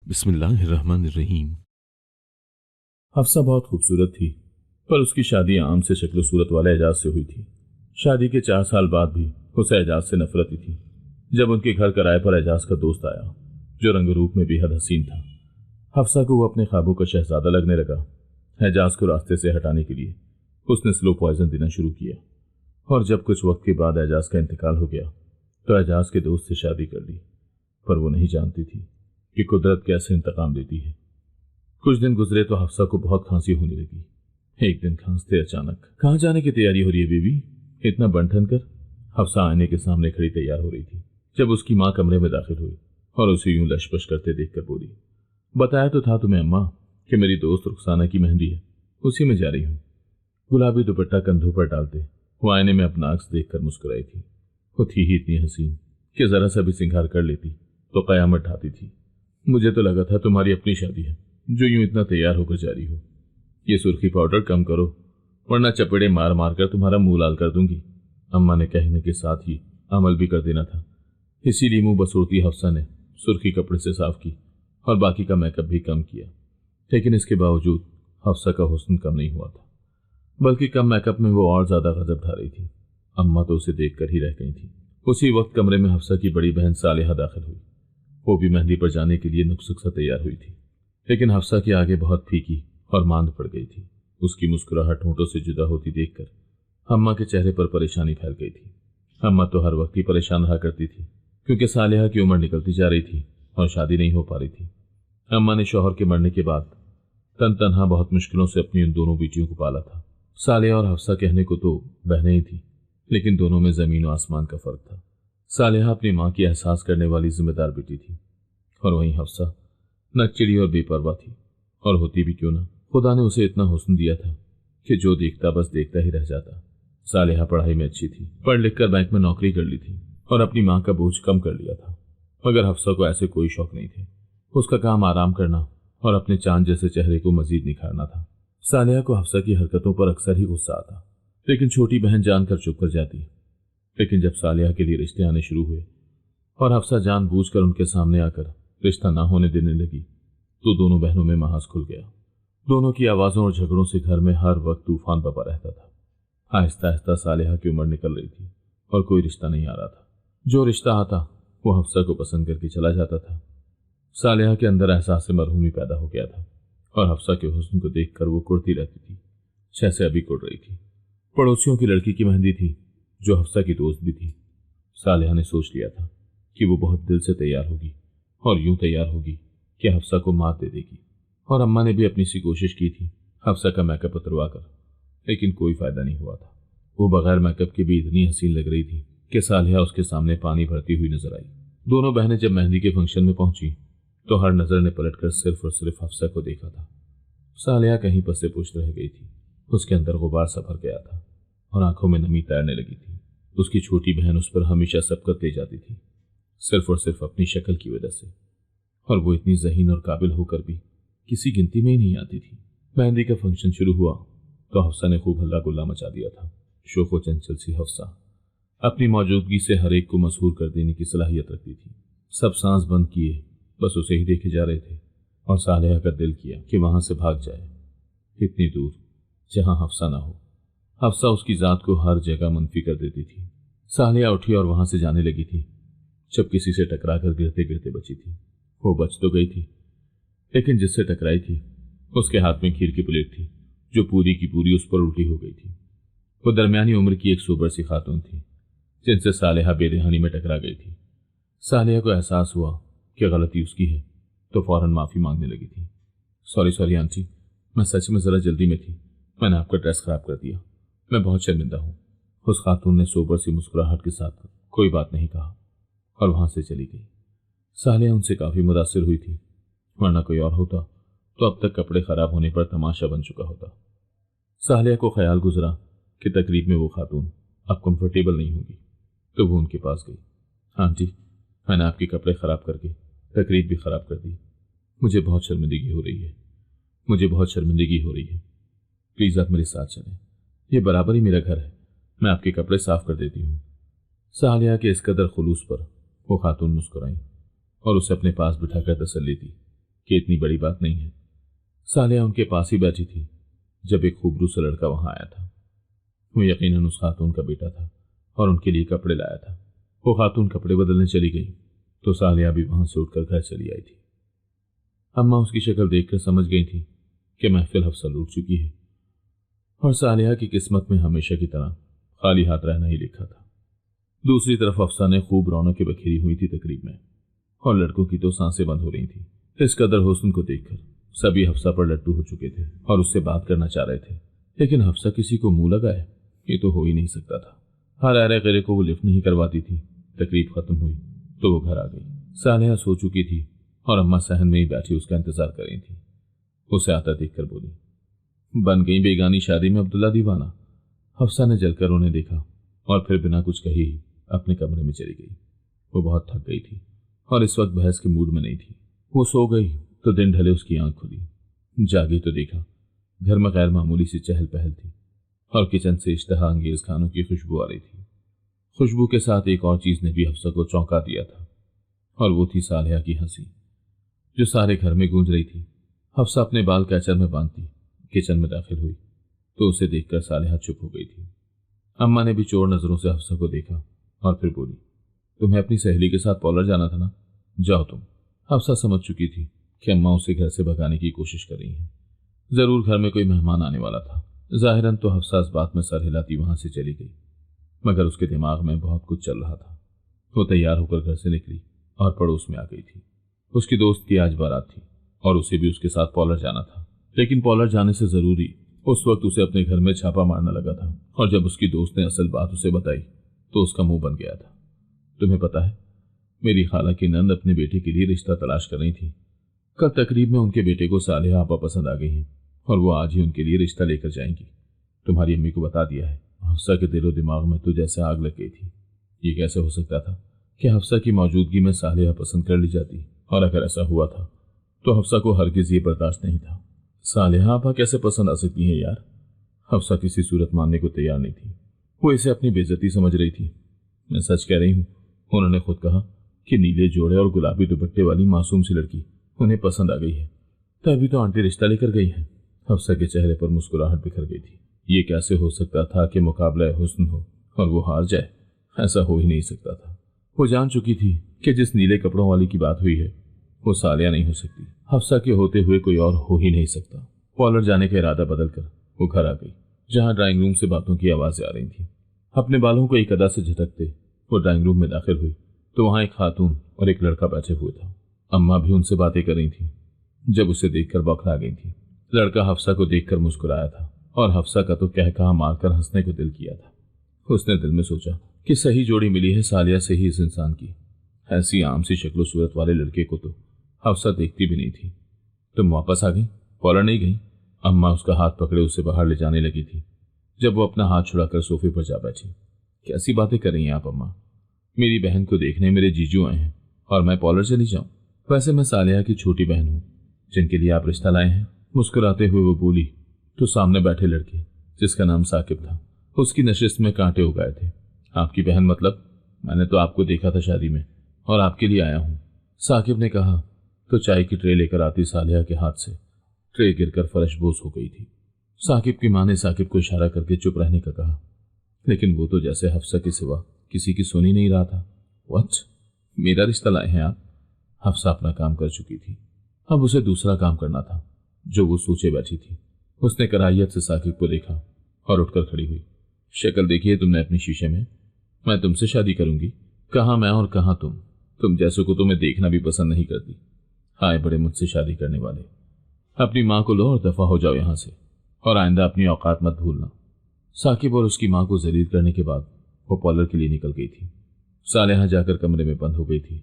बिस्मिल्लाह अर्रहमान अर्रहीम। हफ्सा बहुत खूबसूरत थी, पर उसकी शादी आम से शक्ल सूरत वाले एजाज से हुई थी। शादी के 4 साल बाद भी उसे एजाज से नफरत ही थी। जब उनके घर किराए पर एजाज का दोस्त आया, जो रंग रूप में बेहद हसीन था, हफ्सा को वो अपने ख्वाबों का शहजादा लगने लगा। एजाज को रास्ते से हटाने के लिए उसने स्लो पॉइजन देना शुरू किया, और जब कुछ वक्त के बाद एजाज का इंतकाल हो गया तो एजाज के दोस्त से शादी कर ली। पर वो नहीं जानती थी कि कुदरत कैसे इंतकाम देती है। कुछ दिन गुजरे तो हफ्सा को बहुत खांसी होने लगी। एक दिन खांसते अचानक, कहाँ जाने की तैयारी हो रही है बेबी? इतना बंठन कर। हफ्सा आईने के सामने खड़ी तैयार हो रही थी जब उसकी माँ कमरे में दाखिल हुई और उसे यूं लशपश करते देखकर बोली, बताया तो था तुम्हें अम्मा कि मेरी दोस्त रुखसाना की मेहंदी है, उसी में जा रही हूँ। गुलाबी दुपट्टा कंधों पर डालते वो आईने में अपना अक्स देखकर मुस्कुराई थी। वो थी ही इतनी हसीन कि जरा सा भी सिंगार कर लेती तो कयामत ढाती थी। मुझे तो लगा था तुम्हारी अपनी शादी है, जो यूं इतना तैयार होकर जा रही हो। ये सुर्खी पाउडर कम करो, वरना चपेड़े मार मार कर तुम्हारा मुंह लाल कर दूंगी। अम्मा ने कहने के साथ ही अमल भी कर देना था, इसीलिए मुंह बसोड़ती हफ्सा ने सुर्खी कपड़े से साफ की और बाकी का मेकअप भी कम किया। लेकिन इसके बावजूद हफ्सा का हुस्न कम नहीं हुआ था, बल्कि कम मेकअप में वो और ज्यादा गजब ढा रही थी। अम्मा तो उसे देखकर ही रह गई थी। उसी वक्त कमरे में हफ्सा की बड़ी बहन सालेहा दाखिल हुई। वो भी मेहंदी पर जाने के लिए नुक्सुक सा तैयार हुई थी, लेकिन हफ्सा के आगे बहुत फीकी और मांद पड़ गई थी। उसकी मुस्कुराहट होंठों से जुदा होती देखकर अम्मा के चेहरे पर परेशानी फैल गई थी। अम्मा तो हर वक्त ही परेशान रहा करती थी, क्योंकि सालेहा की उम्र निकलती जा रही थी और शादी नहीं हो पा रही थी। अम्मा ने शौहर के मरने के बाद तन तनहा बहुत मुश्किलों से अपनी उन दोनों बेटियों को पाला था। सालेहा और हफ्सा कहने को तो बहनें ही थी, लेकिन दोनों में जमीन और आसमान का फर्क था। सालेहा अपनी माँ की एहसास करने वाली जिम्मेदार बेटी थी, और वहीं हफ्सा नकचिड़ी और बेपरवाह थी। और होती भी क्यों ना, खुदा ने उसे इतना हुस्न दिया था कि जो देखता बस देखता ही रह जाता। सालेहा पढ़ाई में अच्छी थी, पढ़ लिख कर बैंक में नौकरी कर ली थी और अपनी माँ का बोझ कम कर लिया था। मगर हफ्सा को ऐसे कोई शौक नहीं थे। उसका काम आराम करना और अपने चांद जैसे चेहरे को मजीद निखारना था। सालेहा को हफ्सा की हरकतों पर अक्सर ही गुस्सा आता, लेकिन छोटी बहन जानकर चुप कर जाती। लेकिन जब सालेहा के लिए रिश्ते आने शुरू हुए और हफ्सा जानबूझकर उनके सामने आकर रिश्ता ना होने देने लगी, तो दोनों बहनों में महाज खुल गया। दोनों की आवाजों और झगड़ों से घर में हर वक्त तूफान बपा रहता था। आहिस्ता आहिस्ता सालेहा की उम्र निकल रही थी और कोई रिश्ता नहीं आ रहा था। जो रिश्ता आता वो हफ्सा को पसंद करके चला जाता था। सालेहा के अंदर एहसास मरहूमी पैदा हो गया था और हफ्सा के हुस्न को देखकर वो कुड़ती रहती थी, जैसे अभी कुड़ रही थी। पड़ोसियों की लड़की की मेहंदी थी, जो हफ्सा की दोस्त भी थी। सालेहा ने सोच लिया था कि वो बहुत दिल से तैयार होगी और यूं तैयार होगी कि हफ्सा को मात दे देगी। और अम्मा ने भी अपनी सी कोशिश की थी हफ्सा का मेकअप उतरवा कर, लेकिन कोई फायदा नहीं हुआ था। वो बगैर मेकअप के भी इतनी हसीन लग रही थी कि सालेहा उसके सामने पानी भरती हुई नजर आई। दोनों बहनें जब मेहंदी के फंक्शन में पहुंची तो हर नजर ने पलटकर सिर्फ और सिर्फ हफ्सा को देखा था। सालेहा कहीं पसे पुष्ट रह गई थी। उसके अंदर गुबार सा भर गया था और आंखों में नमी तैरने लगी थी। उसकी छोटी बहन उस पर हमेशा सबकत ले जाती थी, सिर्फ और सिर्फ अपनी शक्ल की वजह से, और वो इतनी ज़हीन और काबिल होकर भी किसी गिनती में ही नहीं आती थी। मेहंदी का फंक्शन शुरू हुआ तो हफ्सा ने खूब हल्ला गुल्ला मचा दिया था। शोखो चंचल सी हफ्सा अपनी मौजूदगी से हर एक को मशहूर कर देने की सलाहियत रखती थी। सब सांस बंद किए बस उसे ही देखे जा रहे थे, और सालेहा का दिल किया कि वहां से भाग जाए, इतनी दूर जहां हफ्सा ना हो। हफ्सा उसकी जात को हर जगह मनफी कर देती थी। सालेहा उठी और वहां से जाने लगी थी, जब किसी से टकराकर गिरते गिरते बची थी। वो बच तो गई थी, लेकिन जिससे टकराई थी उसके हाथ में खीर की प्लेट थी, जो पूरी की पूरी उस पर उल्टी हो गई थी। वो दरमियानी उम्र की एक सोबर सी खातून थी, जिनसे सालेहा बेरहमी में टकरा गई थी। सालेहा को एहसास हुआ कि गलती उसकी है, तो फौरन माफी मांगने लगी थी। सॉरी आंटी, मैं सच में जरा जल्दी में थी, मैंने आपका ड्रेस खराब कर दिया, मैं बहुत शर्मिंदा हूँ। उस खातून ने सोबर सी मुस्कुराहट के साथ कोई बात नहीं कहा और वहां से चली गई। सालेहा उनसे काफी मुतासिर हुई थी, वरना कोई और होता तो अब तक कपड़े खराब होने पर तमाशा बन चुका होता। सालेहा को ख्याल गुजरा कि तकरीब में वो खातून अब कंफर्टेबल नहीं होगी, तो वो उनके पास गई। आंटी, मैंने आपके कपड़े खराब करके तकरीब भी खराब कर दी, मुझे बहुत शर्मिंदगी हो रही है, प्लीज आप मेरे साथ चलें, ये बराबर ही मेरा घर है, मैं आपके कपड़े साफ कर देती हूँ। सालेहा के इस कदर खुलूस पर वो खातून मुस्कुराई और उसे अपने पास बिठाकर तसल्ली दी कि इतनी बड़ी बात नहीं है। सालिया उनके पास ही बैठी थी जब एक खूबरू सा लड़का वहां आया था। वो यकीनन उस खातून का बेटा था और उनके लिए कपड़े लाया था। वो खातून कपड़े बदलने चली गई तो सालिया भी वहां से उठकर घर चली आई थी। अम्मा उसकी शक्ल देखकर समझ गई थी कि महफिल हफ्सा लूट चुकी है और सालिया की किस्मत में हमेशा की तरह खाली हाथ रहना ही लिखा था। दूसरी तरफ हफ्सा ने खूब रौनकें बखेरी हुई थी तकरीब में, और लड़कों की तो सांसें बंद हो रही थी। इस कदर हुस्न को देखकर सभी हफ्सा पर लट्टू हो चुके थे और उससे बात करना चाह रहे थे, लेकिन हफ्सा किसी को मुंह लगाए ये तो हो ही नहीं सकता था। हर अरे गरे को वो लिफ्ट नहीं करवाती थी। तकरीब खत्म हुई तो वो घर आ गई। सालिया सो चुकी थी और अम्मा सहन में ही बैठी उसका इंतजार कर रही थी। उसे आता देखकर बोली, बन गई बेगानी शादी में अब्दुल्ला दीवाना। हफ्सा ने जलकर उन्हें देखा और फिर बिना कुछ कही अपने कमरे में चली गई। वो बहुत थक गई थी और इस वक्त बहस के मूड में नहीं थी। वो सो गई तो दिन ढले उसकी आंख खुली। जागी तो देखा घर में गैर मामूली सी चहल पहल थी और किचन से इश्तहा अंगेज खानों की खुशबू आ रही थी। खुशबू के साथ एक और चीज ने भी हफ्सा को चौंका दिया था और वो थी सालिया की हंसी जो सारे घर में गूंज रही थी। हफ्सा अपने बाल कैचर में बांधती किचन में दाखिल हुई तो उसे देखकर सालिया चुप हो गई थी। अम्मा ने भी चोर नजरों से हफ्सा को देखा और फिर बोली, तुम्हें अपनी सहेली के साथ पॉलर जाना था ना, जाओ तुम। हफ्सा समझ चुकी थी कि अम्मा उसे घर से भगाने की कोशिश कर रही है। जरूर घर में कोई मेहमान आने वाला था। जाहिरन तो हफ्सा इस बात में सर हिलाती वहां से चली गई, मगर उसके दिमाग में बहुत कुछ चल रहा था। वो तैयार होकर घर से निकली और पड़ोस में आ गई थी। उसकी दोस्त की आज बारात थी और उसे भी उसके साथ पॉलर जाना था, लेकिन पॉलर जाने से जरूरी उस वक्त उसे अपने घर में छापा मारना लगा था। और जब उसकी दोस्त ने असल बात उसे बताई तो उसका मुंह बन गया था। तुम्हें पता है, मेरी खाला की नंद अपने बेटे के लिए रिश्ता तलाश कर रही थी। कल तकरीब में उनके बेटे को सालिया आपा पसंद आ गई है और वो आज ही उनके लिए रिश्ता लेकर जाएंगी। तुम्हारी अम्मी को बता दिया है। हफ्सा के दिलो दिमाग में तो जैसे आग लग गई थी। ये कैसे हो सकता था कि हफ्सा की मौजूदगी में सालिया पसंद कर ली जाती, और अगर ऐसा हुआ था तो हफ्सा को हरगिज ये बर्दाश्त नहीं था। सालिया आपा कैसे पसंद आ सकती हैं यार। हफ्सा किसी सूरत मानने को तैयार नहीं थी। वो इसे अपनी बेइज्जती समझ रही थी। मैं सच कह रही हूँ, उन्होंने खुद कहा कि नीले जोड़े और गुलाबी दुपट्टे वाली मासूम सी लड़की उन्हें पसंद आ गई है, तभी तो आंटी रिश्ता लेकर गई है। हफ्सा के चेहरे पर मुस्कुराहट बिखर गई थी। ये कैसे हो सकता था कि मुकाबला हुस्न हो और वो हार जाए। ऐसा हो ही नहीं सकता था। वो जान चुकी थी कि जिस नीले कपड़ों वाली की बात हुई है वो सालिया नहीं हो सकती। हफ्सा के होते हुए कोई और हो ही नहीं सकता। पॉलर जाने का इरादा बदलकर वो घर आ गई, जहां ड्राइंग रूम से बातों की आवाजें आ रही थी। अपने बालों को एक अदा से झटकते वो ड्राइंग रूम में दाखिल हुई तो वहां एक खातून और एक लड़का बैठे हुए था। अम्मा भी उनसे बातें कर रही थी। जब उसे देखकर बौखला गई थी। लड़का हफ्सा को देखकर मुस्कुराया था और हफ्सा का तो कह कहा मारकर हंसने को दिल किया था। उसने दिल में सोचा कि सही जोड़ी मिली है सालिया से ही इस इंसान की। ऐसी आम सी शक्लो सूरत वाले लड़के को तो हफ्सा देखती भी नहीं थी। तुम वापस आ गई, पॉलर नहीं गई? अम्मा उसका हाथ पकड़े उसे बाहर ले जाने लगी थी जब वो अपना हाथ छुड़ाकर सोफे पर जा बैठी। कैसी बातें कर रही हैं आप अम्मा? मेरी बहन को देखने मेरे जीजू आए हैं और मैं पॉलर चली जाऊं? वैसे मैं सालिया की छोटी बहन हूं जिनके लिए आप रिश्ता लाए हैं। मुस्कुराते हुए वो बोली तो सामने बैठे लड़के जिसका नाम साकिब था उसकी नशिस्त में कांटे उगाए थे। आपकी बहन मतलब? मैंने तो आपको देखा था शादी में और आपके लिए आया हूं, साकिब ने कहा तो चाय की ट्रे लेकर आती सालिया के हाथ से ट्रे गिरकर फर्शबोस हो गई थी। साकिब की मां ने साकिब को इशारा करके चुप रहने का कहा, लेकिन वो तो जैसे हफ्सा के सिवा किसी की सुन ही नहीं रहा था। व्हाट? मेरा रिश्ता लाए हैं आप? हफ्सा अपना काम कर चुकी थी, अब उसे दूसरा काम करना था जो वो सोचे बैठी थी। उसने कराहियत से साकिब को देखा और उठकर खड़ी हुई। शक्ल देखी है तुमने अपनी शीशे में? मैं तुमसे शादी करूंगी? कहाँ मैं और कहाँ तुम जैसों को तो मैं देखना भी पसंद नहीं करती। हाय बड़े मुझसे शादी करने वाले, अपनी माँ को लो और दफा हो जाओ यहां से, और आइंदा अपनी औकात मत भूलना। साकिब और उसकी माँ को जलील करने के बाद वो पॉलर के लिए निकल गई थी। सालिया जाकर कमरे में बंद हो गई थी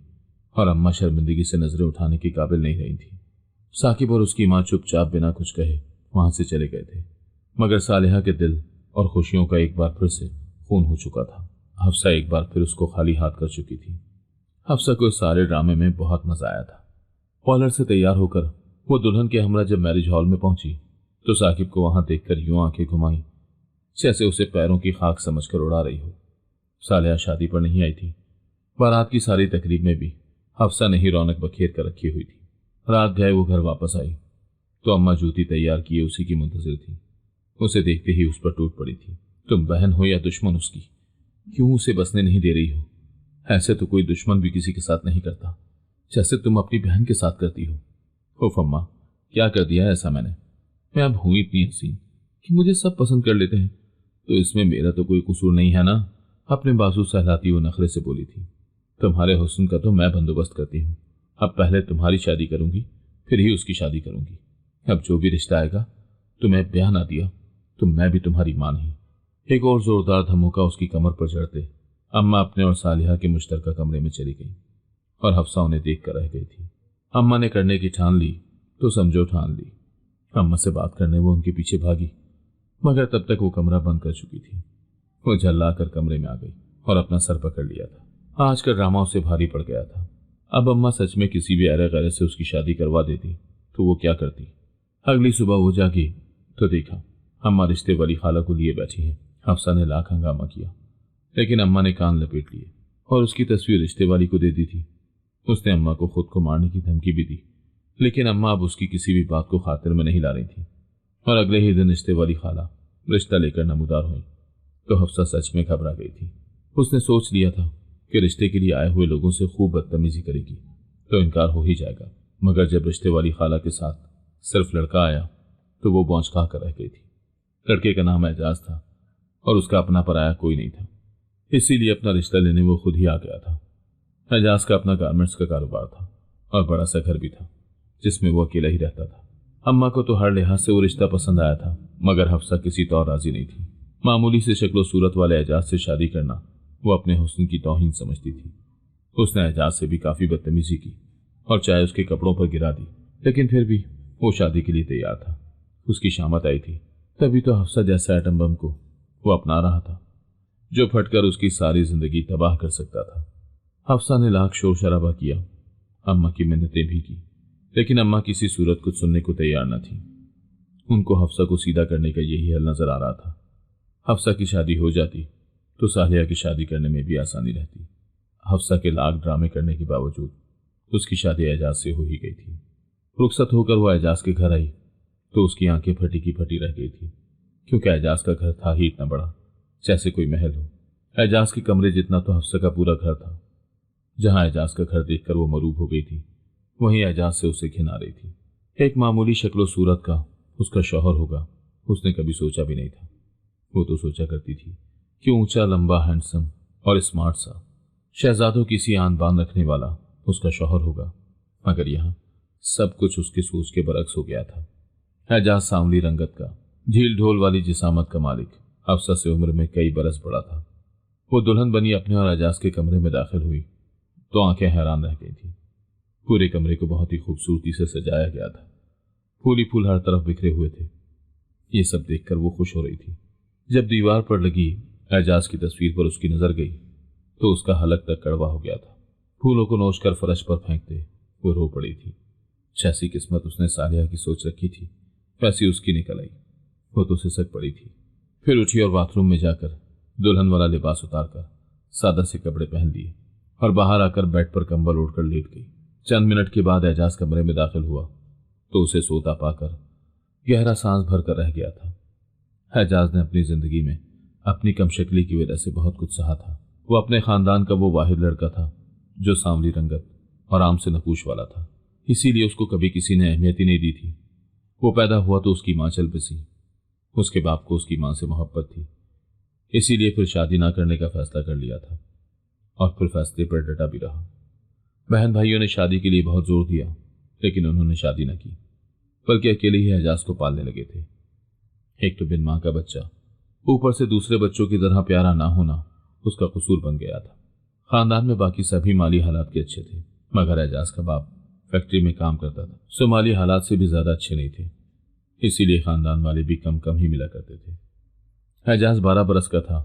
और अम्मा शर्मिंदगी से नजरें उठाने के काबिल नहीं रही थी। साकिब और उसकी माँ चुपचाप बिना कुछ कहे वहां से चले गए थे, मगर सालिया के दिल और खुशियों का एक बार फिर से खून हो चुका था। हफ्सा एक बार फिर उसको खाली हाथ कर चुकी थी। हफ्सा को इस सारे ड्रामे में बहुत मजा आया था। पॉलर से तैयार होकर वो दुल्हन के हमरा जब मैरिज हॉल में पहुंची तो साकिब को वहां देखकर यूं आंखें घुमाई जैसे उसे पैरों की खाक समझकर उड़ा रही हो। सालिया शादी पर नहीं आई थी। बारात की सारी तकरीब में भी हफ्सा ने ही रौनक बखेर कर रखी हुई थी। रात गए वो घर वापस आई तो अम्मा जूती तैयार किए उसी की मुंतजिर थी। उसे देखते ही उस पर टूट पड़ी थी। तुम बहन हो या दुश्मन उसकी, क्यों उसे बसने नहीं दे रही हो? ऐसे तो कोई दुश्मन भी किसी के साथ नहीं करता जैसे तुम अपनी बहन के साथ करती हो। उफ अम्मा, क्या कर दिया ऐसा मैंने? मैं अब हूं इतनी हसीन कि मुझे सब पसंद कर लेते हैं, तो इसमें मेरा तो कोई कसूर नहीं है ना? अपने बाजू सहलाती वो नखरे से बोली थी। तुम्हारे हुस्न का तो मैं बंदोबस्त करती हूँ। अब पहले तुम्हारी शादी करूंगी, फिर ही उसकी शादी करूंगी। अब जो भी रिश्ता आएगा, तुम्हें ब्याह ना दिया तो मैं भी तुम्हारी मां नहीं। एक और जोरदार धमोका उसकी कमर पर चढ़ते अम्मा अपने और सालिहा के मुश्तरका कमरे में चली गई और हफ्सा उन्हें देख कर रह गई थी। अम्मा ने करने की ठान ली तो समझो ठान ली। अम्मा से बात करने वो उनके पीछे भागी, मगर तब तक वो कमरा बंद कर चुकी थी। वो झल्ला कर कमरे में आ गई और अपना सर पकड़ लिया था। आज का ड्रामा उसे भारी पड़ गया था। अब अम्मा सच में किसी भी अरे गैरे से उसकी शादी करवा देती तो वो क्या करती? अगली सुबह वो जागी तो देखा अम्मा रिश्ते वाली खाला को लिए बैठी है। हफ्सा ने लाख हंगामा किया, लेकिन अम्मा ने कान लपेट लिए और उसकी तस्वीर रिश्ते वाली को दे दी थी। उसने अम्मा को खुद को मारने की धमकी भी दी, लेकिन अम्मा अब उसकी किसी भी बात को खातिर में नहीं ला रही थी। और अगले ही दिन रिश्ते वाली खाला रिश्ता लेकर नमूदार हुई तो हफ्सा सच में घबरा गई थी। उसने सोच लिया था कि रिश्ते के लिए आए हुए लोगों से खूब बदतमीजी करेगी तो इनकार हो ही जाएगा, मगर जब रिश्ते वाली खाला के साथ सिर्फ लड़का आया तो वो बौंचका कर रह गई थी। लड़के का नाम एजाज था और उसका अपना पराया कोई नहीं था, इसीलिए अपना रिश्ता लेने वो खुद ही आ गया था। एजाज का अपना गारमेंट्स का कारोबार था और बड़ा सा घर भी था जिसमें वो अकेला ही रहता था। अम्मा को तो हर लिहाज से वो रिश्ता पसंद आया था, मगर हफ्सा किसी तौर राजी नहीं थी। मामूली से शक्लो सूरत वाले एजाज से शादी करना वो अपने हुस्न की तौहीन समझती थी। उसने एजाज से भी काफी बदतमीजी की और चाहे उसके कपड़ों पर गिरा दी, लेकिन फिर भी वो शादी के लिए तैयार था। उसकी शामत आई थी तभी तो हफ्सा जैसा एटम बम को वो अपना रहा था जो फटकर उसकी सारी जिंदगी तबाह कर सकता था। हफ्सा ने लाख शोर शराबा किया, अम्मा की मिन्नतें भी की, लेकिन अम्मा किसी सूरत कुछ सुनने को तैयार न थी। उनको हफ्सा को सीधा करने का यही हल नजर आ रहा था। हफ्सा की शादी हो जाती तो सालिया की शादी करने में भी आसानी रहती। हफ्सा के लाख ड्रामे करने के बावजूद उसकी शादी एजाज से हो ही गई थी। रुखसत होकर वो एजाज के घर आई तो उसकी आंखें फटी की फटी रह गई थी, क्योंकि एजाज का घर था ही इतना बड़ा जैसे कोई महल हो। एजाज के कमरे जितना तो हफ्सा का पूरा घर था। जहां एजाज का घर देखकर वो मरूब हो गई थी, वहीं एजाज से उसे घिन आ रही थी। एक मामूली शक्लो सूरत का उसका शौहर होगा उसने कभी सोचा भी नहीं था। वो तो सोचा करती थी कि ऊंचा लंबा हैंडसम और स्मार्ट सा शहजादों की सी आन बान रखने वाला उसका शौहर होगा, मगर यहाँ सब कुछ उसके सोच के बरक्स हो गया था। एजाज सांवली रंगत का, झील ढोल वाली जिसामत का मालिक, हफ्सा से उम्र में कई बरस बड़ा था। वो दुल्हन बनी अपने और एजाज के कमरे में दाखिल हुई तो आंखें हैरान रह गई थी। पूरे कमरे को बहुत ही खूबसूरती से सजाया गया था। फूल ही फूल हर तरफ बिखरे हुए थे। ये सब देखकर वो खुश हो रही थी। जब दीवार पर लगी एजाज की तस्वीर पर उसकी नजर गई तो उसका हलक तक कड़वा हो गया था। फूलों को नोच कर फर्श पर फेंकते वो रो पड़ी थी। जैसी किस्मत उसने सालिया की सोच रखी थी वैसी उसकी निकल आई। वो तो सिसक पड़ी थी। फिर उठी और बाथरूम में जाकर दुल्हन वाला लिबास उतारकर सादा से कपड़े पहन लिए और बाहर आकर बेड पर कंबल ओढ़कर लेट गई। चंद मिनट के बाद एजाज कमरे में दाखिल हुआ तो उसे सोता पाकर गहरा सांस भर कर रह गया था। एजाज ने अपनी जिंदगी में अपनी कम शक्ली की वजह से बहुत कुछ सहा था। वो अपने खानदान का वो वाहिद लड़का था जो सांवली रंगत और आम से नकूश वाला था, इसीलिए उसको कभी किसी ने अहमियत ही नहीं दी थी। वो पैदा हुआ तो उसकी माँ चल बसी। उसके बाप को उसकी माँ से मोहब्बत थी, इसीलिए फिर शादी ना करने का फैसला कर लिया था और फिर फैसले पर डटा भी रहा। बहन भाइयों ने शादी के लिए बहुत जोर दिया, लेकिन उन्होंने शादी न की, बल्कि अकेले ही एजाज को पालने लगे थे। एक तो बिन माँ का बच्चा, ऊपर से दूसरे बच्चों की तरह प्यारा ना होना उसका कसूर बन गया था। खानदान में बाकी सभी माली हालात के अच्छे थे, मगर एजाज का बाप फैक्ट्री में काम करता था, सो माली हालात से भी ज्यादा अच्छे नहीं थे, इसीलिए खानदान वाले भी कम कम ही मिला करते थे। एजाज 12 बरस का था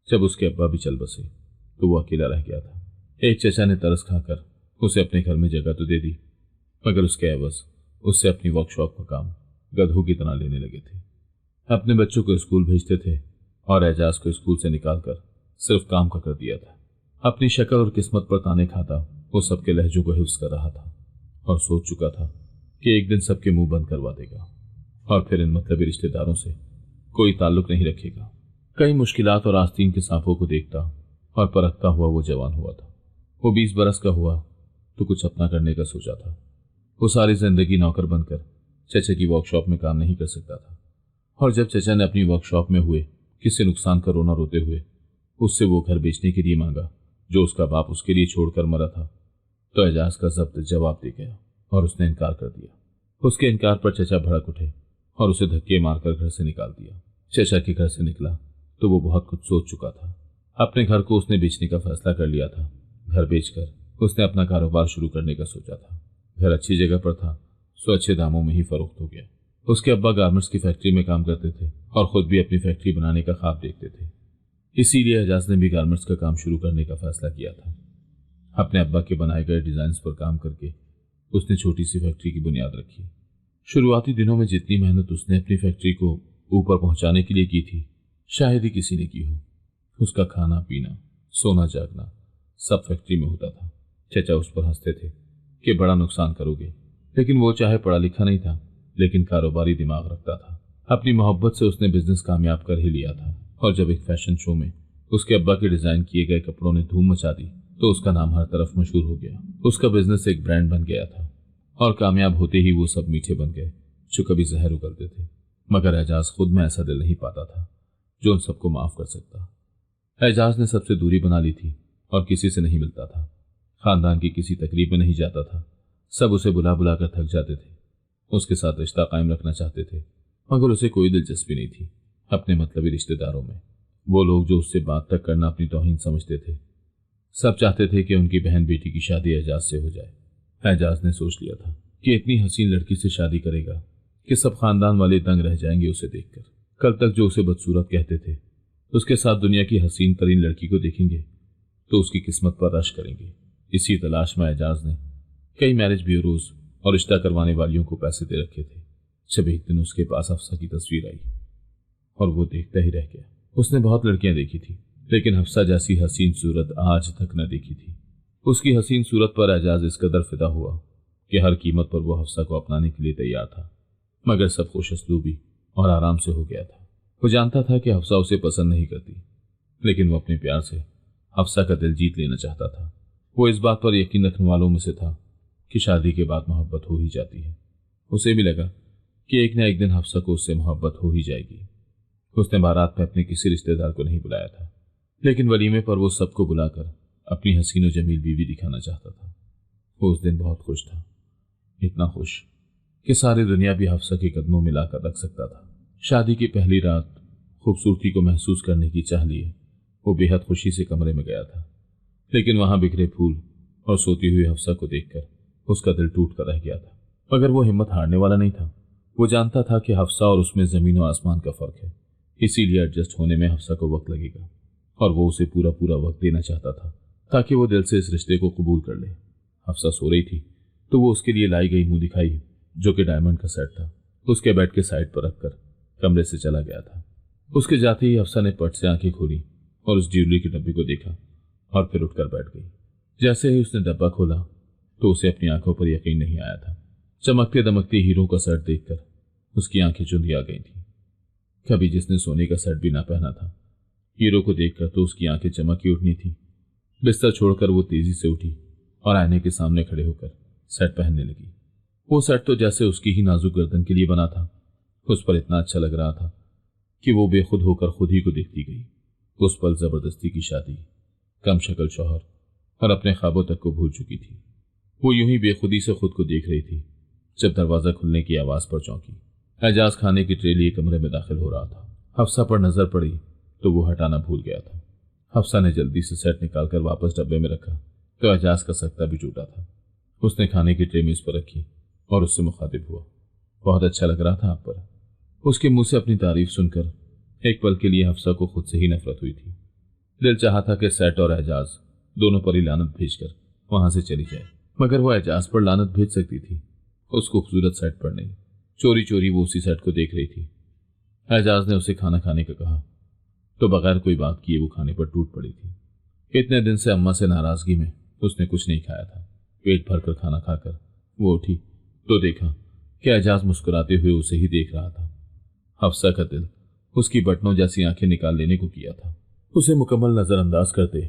जब उसके अब्बा भी चल बसे तो वो अकेला रह गया था। एक चचा ने तरस खाकर उसे अपने घर में जगह तो दे दी, मगर उसके एवज उससे अपनी वर्कशॉप का काम गधों की तरह लेने लगे थे। अपने बच्चों को स्कूल भेजते थे और एजाज को स्कूल से निकालकर सिर्फ काम का कर दिया था। अपनी शक्ल और किस्मत पर ताने खाता वो सबके लहजों को हिफ्ज कर रहा था اور سوچ چکا تھا کہ ایک دن سب کے منہ بند کروا دے گا اور پھر ان مطلبی رشتہ داروں سے کوئی تعلق نہیں رکھے گا۔ کئی مشکلات اور آستین کے سانپوں کو دیکھتا اور پرکھتا ہوا وہ جوان ہوا تھا۔ وہ 20 برس کا ہوا تو کچھ اپنا کرنے کا سوچا تھا۔ وہ ساری زندگی نوکر بن کر چچا کی ورک شاپ میں کام نہیں کر سکتا تھا، اور جب چچا نے اپنی ورک شاپ میں ہوئے کسی نقصان کا رونا روتے ہوئے اس سے وہ گھر بیچنے کے لیے مانگا جو اس کا باپ اس کے لیے چھوڑ کر مرا تھا، تو اعجاز کا ضبط جواب دے گیا اور اس نے انکار کر دیا۔ اس کے انکار پر چچا بھڑک اٹھے اور اسے دھکے مار کر گھر سے نکال دیا۔ چچا کے گھر سے نکلا تو وہ بہت کچھ سوچ چکا تھا۔ اپنے گھر کو اس نے بیچنے کا فیصلہ کر لیا تھا۔ گھر بیچ کر اس نے اپنا کاروبار شروع کرنے کا سوچا تھا۔ گھر اچھی جگہ پر تھا سو اچھے داموں میں ہی فروخت ہو گیا۔ اس کے ابا گارمنٹس کی فیکٹری میں کام کرتے تھے اور خود بھی اپنی فیکٹری بنانے کا خواب دیکھتے تھے، اسی لیے اعجاز نے بھی گارمنٹس کا کام شروع کرنے کا فیصلہ کیا تھا۔ اپنے ابا کے بنائے گئے ڈیزائنز پر کام کر کے اس نے چھوٹی سی فیکٹری کی بنیاد رکھی۔ شروعاتی دنوں میں جتنی محنت اس نے اپنی فیکٹری کو اوپر پہنچانے کے لیے کی تھی شاید ہی کسی نے کی ہو۔ اس کا کھانا پینا سونا جاگنا سب فیکٹری میں ہوتا تھا۔ چچا اس پر ہنستے تھے کہ بڑا نقصان کرو گے، لیکن وہ چاہے پڑھا لکھا نہیں تھا لیکن کاروباری دماغ رکھتا تھا۔ اپنی محبت سے اس نے بزنس کامیاب کر ہی لیا تھا، اور جب ایک فیشن شو میں اس کے ابا کے ڈیزائن کیے گئے کپڑوں نے دھوم مچا دی تو اس کا نام ہر طرف مشہور ہو گیا۔ اس کا بزنس ایک برانڈ بن گیا تھا، اور کامیاب ہوتے ہی وہ سب میٹھے بن گئے جو کبھی زہر اگلتے تھے۔ مگر اعجاز خود میں ایسا دل نہیں پاتا تھا جو ان سب کو معاف کر سکتا۔ اعجاز نے سب سے دوری بنا لی تھی اور کسی سے نہیں ملتا تھا، خاندان کی کسی تقریب میں نہیں جاتا تھا۔ سب اسے بلا بلا کر تھک جاتے تھے، اس کے ساتھ رشتہ قائم رکھنا چاہتے تھے، مگر اسے کوئی دلچسپی نہیں تھی اپنے مطلبی رشتہ داروں میں۔ وہ لوگ جو اس سے بات تک کرنا اپنی توہین سمجھتے تھے، سب چاہتے تھے کہ ان کی بہن بیٹی کی شادی اعجاز سے ہو جائے۔ اعجاز نے سوچ لیا تھا کہ اتنی حسین لڑکی سے شادی کرے گا کہ سب خاندان والے دنگ رہ جائیں گے اسے دیکھ کر۔ کل تک جو اسے بدصورت کہتے تھے اس کے ساتھ دنیا کی حسین ترین لڑکی کو دیکھیں گے تو اس کی قسمت پر رش کریں گے۔ اسی تلاش میں اعجاز نے کئی میرج بیوروز اور رشتہ کروانے والیوں کو پیسے دے رکھے تھے، جب ایک دن اس کے پاس حفصہ کی تصویر آئی اور وہ دیکھتا ہی رہ گیا۔ اس نے بہت لڑکیاں دیکھی تھی لیکن حفصہ جیسی حسین صورت آج تک نہ دیکھی تھی۔ اس کی حسین صورت پر اعجاز اس قدر فدا ہوا کہ ہر قیمت پر وہ حفصہ کو اپنانے کے لیے تیار تھا، مگر سب خوش اسلوبی اور آرام سے ہو گیا تھا۔ وہ جانتا تھا کہ حفصہ اسے پسند نہیں کرتی، لیکن وہ اپنے پیار سے حفصہ کا دل جیت لینا چاہتا تھا۔ وہ اس بات پر یقین رکھنے والوں میں سے تھا کہ شادی کے بعد محبت ہو ہی جاتی ہے۔ اسے بھی لگا کہ ایک نہ ایک دن حفصہ کو اس سے محبت ہو ہی جائے گی۔ اس نے بارات میں اپنے کسی رشتہ دار کو نہیں بلایا تھا، لیکن ولیمے پر وہ سب کو بلا کر اپنی حسین و جمیل بیوی دکھانا چاہتا تھا۔ وہ اس دن بہت خوش تھا، اتنا خوش کہ ساری دنیا بھی حفصہ کے قدموں میں لا کر رکھ سکتا تھا۔ شادی کی پہلی رات خوبصورتی کو محسوس کرنے کی چاہ لیے وہ بے حد خوشی سے کمرے میں گیا تھا، لیکن وہاں بکھرے پھول اور سوتی ہوئی حفصہ کو دیکھ کر اس کا دل ٹوٹ کر رہ گیا تھا۔ مگر وہ ہمت ہارنے والا نہیں تھا۔ وہ جانتا تھا کہ حفصہ اور اس میں زمین و آسمان کا فرق ہے، اسی لیے ایڈجسٹ ہونے میں حفصہ کو وقت لگے گا، اور وہ اسے پورا وقت دینا چاہتا تھا تاکہ وہ دل سے اس رشتے کو قبول کر لے۔ حفصہ سو رہی تھی تو وہ اس کے لیے لائی گئی منہ دکھائی جو کہ ڈائمنڈ کا سیٹ تھا اس کے بیڈ کے سائڈ پر رکھ کر کمرے سے چلا گیا تھا۔ اس کے جاتے ہی حفصہ نے پٹ سے آنکھیں کھولی اور اس جیولری کے ڈبے کو دیکھا اور پھر اٹھ کر بیٹھ گئی۔ جیسے ہی اس نے ڈبہ کھولا تو اسے اپنی آنکھوں پر یقین نہیں آیا تھا۔ چمکتے دمکتے ہیرو کا سیٹ دیکھ کر اس کی آنکھیں چندی آ گئی تھیں۔ کبھی جس نے سونے کا سیٹ بھی نہ پہنا تھا، ہیرو کو دیکھ کر تو اس کی آنکھیں چمک ہی اٹھنی تھی۔ بستر چھوڑ کر وہ تیزی سے اٹھی اور آئینے کے سامنے کھڑے ہو کر سیٹ پہننے لگی۔ وہ سیٹ تو جیسے اس کی ہی نازک گردن کے لیے بنا تھا، اس پر اتنا اچھا لگ رہا تھا کہ وہ بے خود ہو کر خود ہی کو دیکھتی گئی۔ اس پل زبردستی کی شادی، کم شکل شوہر اور اپنے خوابوں تک کو بھول چکی تھی۔ وہ یوں ہی بے خودی سے خود کو دیکھ رہی تھی جب دروازہ کھلنے کی آواز پر چونکی۔ اعجاز کھانے کی ٹرے لیے کمرے میں داخل ہو رہا تھا۔ حفصہ پر نظر پڑی تو وہ ہٹانا بھول گیا تھا۔ حفصہ نے جلدی سے سیٹ نکال کر واپس ڈبے میں رکھا تو اعجاز کا سکتہ بھی ٹوٹا تھا۔ اس نے کھانے کی ٹرے میز پر رکھی اور اس سے مخاطب ہوا، بہت اچھا لگ رہا تھا آپ پر۔ اس کے منہ سے اپنی تعریف سن کر ایک پل کے لیے حفصہ کو خود سے ہی نفرت ہوئی تھی۔ دل چاہا تھا کہ سیٹ اور اعجاز دونوں پر ہی لعنت بھیج کر وہاں سے چلی جائے، مگر وہ اعجاز پر لعنت بھیج سکتی تھی، اس خوبصورت سیٹ پر نہیں۔ چوری چوری وہ اسی سیٹ کو دیکھ رہی تھی۔ اعجاز نے اسے کھانا کھانے کا کہا تو بغیر کوئی بات کیے وہ کھانے پر ٹوٹ پڑی تھی۔ اتنے دن سے اماں سے ناراضگی میں اس نے کچھ نہیں کھایا تھا۔ پیٹ بھر کر کھانا کھا کر वो उठी तो देखा कि एजाज मुस्कुराते हुए उसे ही देख रहा था। हफ्सा का दिल उसकी बटनों जैसी आंखें निकाल लेने को किया था। उसे मुकम्मल नजरअंदाज करते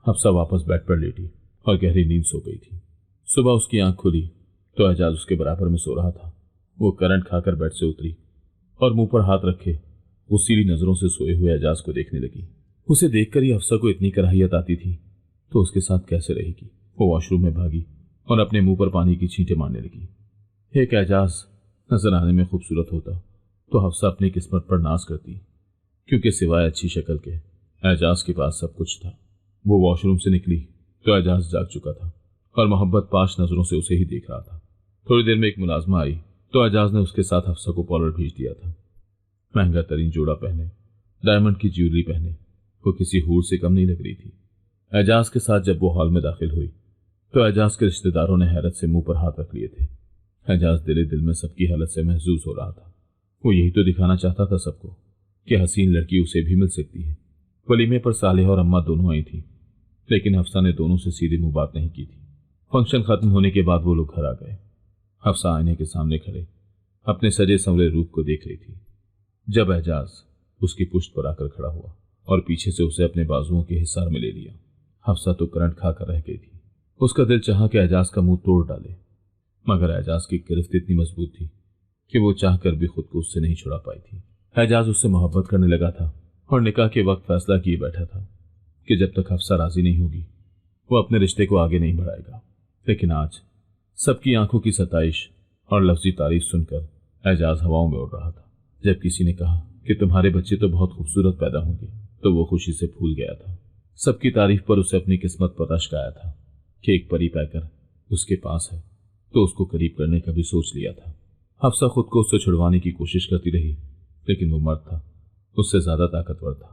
हफ्सा वापस बेड पर लेटी और गहरी नींद सो गई थी। सुबह उसकी आंख खुली तो एजाज उसके बराबर में सो रहा था। वो करंट खाकर बेड से उतरी और मुंह पर हाथ रखे उसीली नजरों से सोए हुए एजाज को देखने लगी। उसे देखकर ही हफ्सा को इतनी कराहियत आती थी तो उसके साथ कैसे रहेगी। वो वॉशरूम में भागी और अपने मुंह पर पानी की छींटे मारने लगी। एक एजाज नजर आने में खूबसूरत होता तो हफ्सा अपनी किस्मत पर नाज करती, क्योंकि सिवाय अच्छी शक्ल के एजाज के पास सब कुछ था। वो वॉशरूम से निकली तो एजाज जाग चुका था और मोहब्बत पाश नजरों से उसे ही देख रहा था। थोड़ी देर में एक मुलाजमा आई तो एजाज ने उसके साथ हफ्सा को पार्लर भेज दिया था। महंगा तरीन जोड़ा पहने, डायमंड की ज्वेलरी पहने, वो किसी हूर से कम नहीं लग रही थी। एजाज के साथ जब वो हॉल में दाखिल हुई तो एजाज के रिश्तेदारों ने हैरत से मुंह पर हाथ रख लिए थे। एजाज दिल दिल में सबकी हालत से महसूस हो रहा था। वो यही तो दिखाना चाहता था सबको कि हसीन लड़की उसे भी मिल सकती है। वलीमे पर सालेहा और अम्मा दोनों आई थी, लेकिन हफ्सा ने दोनों से सीधे मुंह बात नहीं की थी। फंक्शन खत्म होने के बाद वो लोग घर आ गए। हफ्सा आईने के सामने खड़े अपने सजे संवरे रूप को देख रही थी जब एजाज उसकी पुष्ट पर आकर खड़ा हुआ और पीछे से उसे अपने बाजुओं के हिसार में ले लिया। हफ्सा तो करंट खाकर रह गई थी। उसका दिल चाहा कि एजाज का मुंह तोड़ डाले, मगर एजाज की गिरफ्त इतनी मजबूत थी कि वो चाहकर भी खुद को उससे नहीं छुड़ा पाई थी। एजाज उससे मोहब्बत करने लगा था और निकाह के वक्त फैसला किए बैठा था कि जब तक हफ्सा राजी नहीं होगी वो अपने रिश्ते को आगे नहीं बढ़ाएगा। लेकिन आज सबकी आंखों की सताइश और लफ्जी तारीफ सुनकर एजाज हवाओं में उड़ रहा था। जब किसी ने कहा कि तुम्हारे बच्चे तो बहुत खूबसूरत पैदा होंगे तो वो खुशी से फूल गया था। सबकी तारीफ पर उसे अपनी किस्मत पर रश्क आया था कि एक परी पैकर उसके पास है तो उसको करीब करने का भी सोच लिया था। हफ्सा खुद को उससे छुड़वाने की कोशिश करती रही, लेकिन वो मर्द था, उससे ज्यादा ताकतवर था।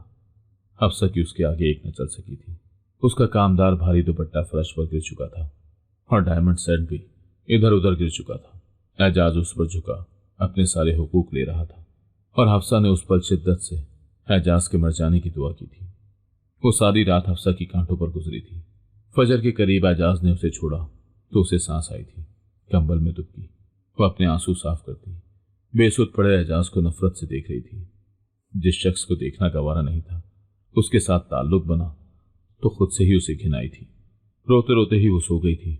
हफ्सा की उसके आगे एक न चल सकी थी। उसका कामदार भारी दुपट्टा फर्श पर गिर चुका था और डायमंड सेट भी इधर उधर गिर चुका था। एजाज उस पर झुका अपने सारे हुकूक ले रहा था और हफ्सा ने उस पर शिद्दत से एजाज के मर जाने की दुआ की थी। वो सारी रात हफ्सा की कांटों पर गुजरी थी। फजर के करीब एजाज ने उसे छोड़ा तो उसे सांस आई थी। कंबल में दुबकी वो अपने आंसू साफ करती बेसुध पड़े एजाज को नफरत से देख रही थी। जिस शख्स को देखना गवारा नहीं था उसके साथ ताल्लुक बना तो खुद से ही उसे घिन आई थी। रोते रोते ही वो सो गई थी।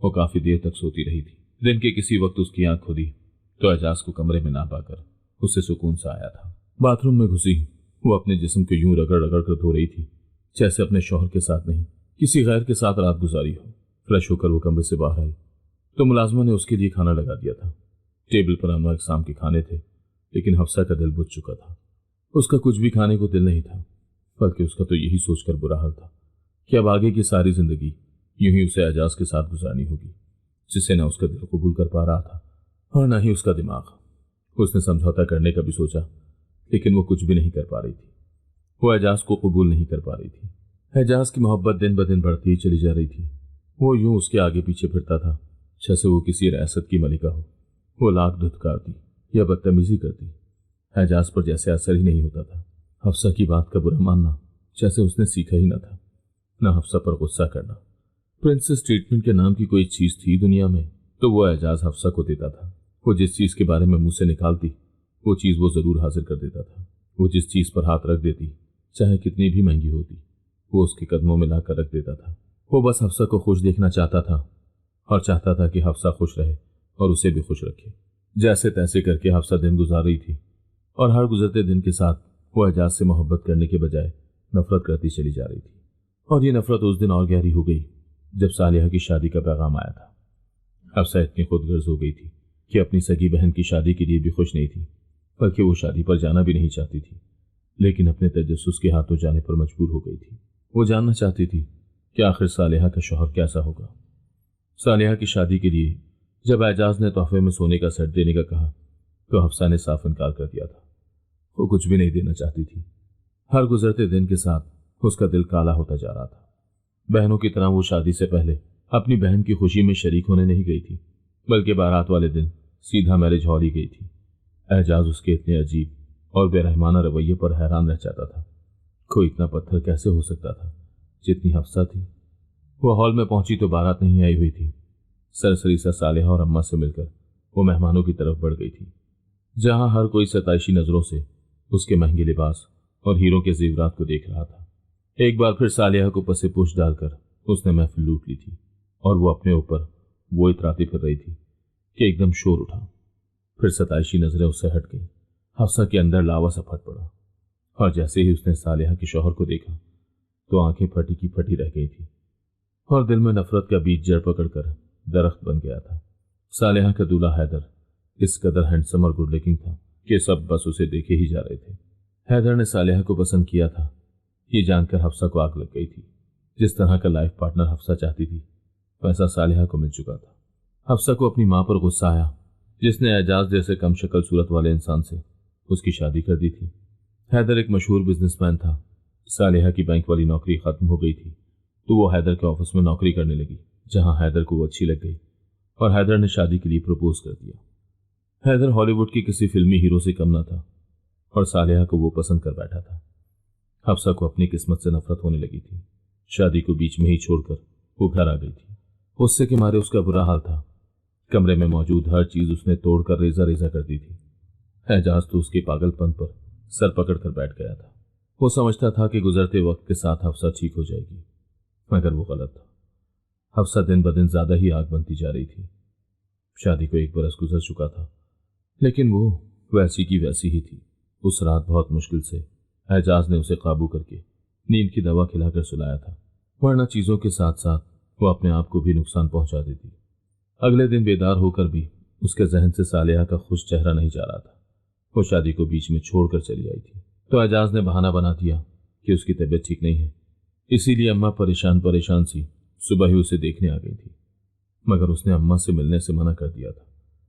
वो काफी देर तक सोती रही थी। दिन के किसी वक्त उसकी आंख खुली तो एजाज को कमरे में ना पाकर उसे सुकून सा आया था। बाथरूम में घुसी वो अपने जिस्म को यूं रगड़ रगड़ कर धो रही थी जैसे अपने शौहर के साथ नहीं किसी गैर के साथ रात गुजारी हो। फ्रेश होकर वो कमरे से बाहर आई तो मुलाजमा ने उसके लिए खाना लगा दिया था। टेबल पर अनवा इकसाम के खाने थे, लेकिन हफ्सा का दिल बुझ चुका था। उसका कुछ भी खाने को दिल नहीं था, बल्कि उसका तो यही सोचकर बुरा हाल था कि अब आगे की सारी जिंदगी यूं ही उसे एजाज के साथ गुजारनी होगी, जिसे न उसका दिल कबूल कर पा रहा था और न ही उसका दिमाग। उसने समझौता करने का भी सोचा, लेकिन वो कुछ भी नहीं कर पा रही थी। वो एजाज को कबूल नहीं कर पा रही थी। एजाज की मोहब्बत दिन ब दिन बढ़ती ही चली जा रही थी। वो यूं उसके आगे पीछे फिरता था जैसे वो किसी रियासत की मलिका हो। वो लाख धुतकारती या बदतमीजी करती, एजाज पर जैसे असर ही नहीं होता था। हफ्सा की बात का बुरा मानना जैसे उसने सीखा ही न था, न हफ्सा पर गुस्सा करना। प्रिंसेस ट्रीटमेंट के नाम की कोई चीज थी दुनिया में तो वो एजाज हफ्सा को देता था। वो जिस चीज के बारे में मुंह से निकालती वो चीज वो जरूर हाजिर कर देता था। वो जिस चीज पर हाथ रख देती चाहे कितनी भी महंगी होती वो उसके कदमों में लाकर रख देता था। वो बस हफ्सा को खुश देखना चाहता था और चाहता था कि हफ्सा खुश रहे और उसे भी खुश रखे। जैसे तैसे करके हफ्सा दिन गुजार रही थी और हर गुजरते दिन के साथ वो एजाज से मोहब्बत करने के बजाय नफरत करती चली जा रही थी। और ये नफरत उस दिन और गहरी हो गई जब सालिहा की शादी का पैगाम आया था। हफ्सा इतनी खुदगर्ज हो गई थी कि अपनी सगी बहन की शादी के लिए भी खुश नहीं थी, बल्कि वो शादी पर जाना भी नहीं चाहती थी, लेकिन अपने तजस्सुस के हाथों जाने पर मजबूर हो गई थी। वो जानना चाहती थी कि आखिर सालिहा का शौहर कैसा होगा। सालिहा की शादी के लिए जब एजाज ने तोहफे में सोने का सेट देने का कहा तो हफ्सा ने साफ इनकार कर दिया था। वो कुछ भी नहीं देना चाहती थी। हर गुजरते दिन के साथ उसका दिल काला होता जा रहा था। बहनों की तरह वो शादी से पहले अपनी बहन की खुशी में शरीक होने नहीं गई थी, बल्कि बारात वाले दिन सीधा मैरिज हॉल ही गई थी। एजाज उसके इतने अजीब और बेरहमाना रवैये पर हैरान रह जाता था। कोई इतना पत्थर कैसे हो सकता था जितनी हफ्सा थी। वो हॉल में पहुंची तो बारात नहीं आई हुई थी, सरसरी सा सालेहा और अम्मा से मिलकर वो मेहमानों की तरफ बढ़ गई थी, जहां हर कोई सताइशी नजरों से उसके महंगे लिबास और हीरों के जेवरात को देख रहा था। एक बार फिर सालेहा को पसे पुश डालकर उसने महफिल लूट ली थी और वो अपने ऊपर वो इतराती फिर रही थी कि एकदम शोर उठा। फिर सताइशी नजरें उससे हट गई। हफ्सा के अंदर लावा सा फट पड़ा और जैसे ही उसने सालेहा के शौहर को देखा तो आंखें फटी की फटी रह गई थी और दिल में नफरत का बीज जड़ पकड़कर दरख्त बन गया था। सालेहा का दूल्हा हैदर इस कदर हैंडसम और गुड लुकिंग था कि सब बस उसे देखे ही जा रहे थे। हैदर ने सालेहा को पसंद किया था, ये जानकर हफ्सा को आग लग गई थी। जिस तरह का लाइफ पार्टनर हफ्सा चाहती थी वैसा सालेहा को मिल चुका था। हफ्सा को अपनी मां पर गुस्सा आया, जिसने एजाज जैसे कम शक्ल सूरत वाले इंसान से उसकी शादी कर दी थी। हैदर एक मशहूर बिजनेसमैन था। सालेहा की बैंक वाली नौकरी खत्म हो गई थी तो वो हैदर के ऑफिस में नौकरी करने लगी, जहां हैदर को वो अच्छी लग गई और हैदर ने शादी के लिए प्रपोज कर दिया। हैदर हॉलीवुड के किसी फिल्मी हीरो से कम न था और सालेहा को वो पसंद कर बैठा था। हफ्सा को अपनी किस्मत से नफरत होने लगी थी। शादी को बीच में ही छोड़कर वो घर आ गई थी। गुस्से के मारे उसका बुरा हाल था। कमरे में मौजूद हर चीज उसने तोड़कर रेजा रेजा कर दी थी। एजाज तो उसके पागलपन पर सर पकड़कर बैठ गया था। वो समझता था कि गुजरते वक्त के साथ हफ्सा ठीक हो जाएगी, मगर वो गलत था। हफ्सा दिन ब दिन ज्यादा ही आग बनती जा रही थी। शादी को एक बरस गुजर चुका था, लेकिन वो वैसी की वैसी ही थी। उस रात बहुत मुश्किल से एजाज ने उसे काबू करके नींद की दवा खिलाकर सुलाया था, वरना चीजों के साथ साथ वो अपने आप को भी नुकसान पहुंचा देती। अगले दिन बेदार होकर भी उसके जहन से सालेहा का खुश चेहरा नहीं जा रहा था। वो शादी को बीच में छोड़कर चली आई थी तो एजाज ने बहाना बना दिया कि उसकी तबीयत ठीक नहीं है, इसीलिए अम्मा परेशान परेशान सी सुबह ही उसे देखने आ गई थी। मगर उसने अम्मा से मिलने से मना कर दिया था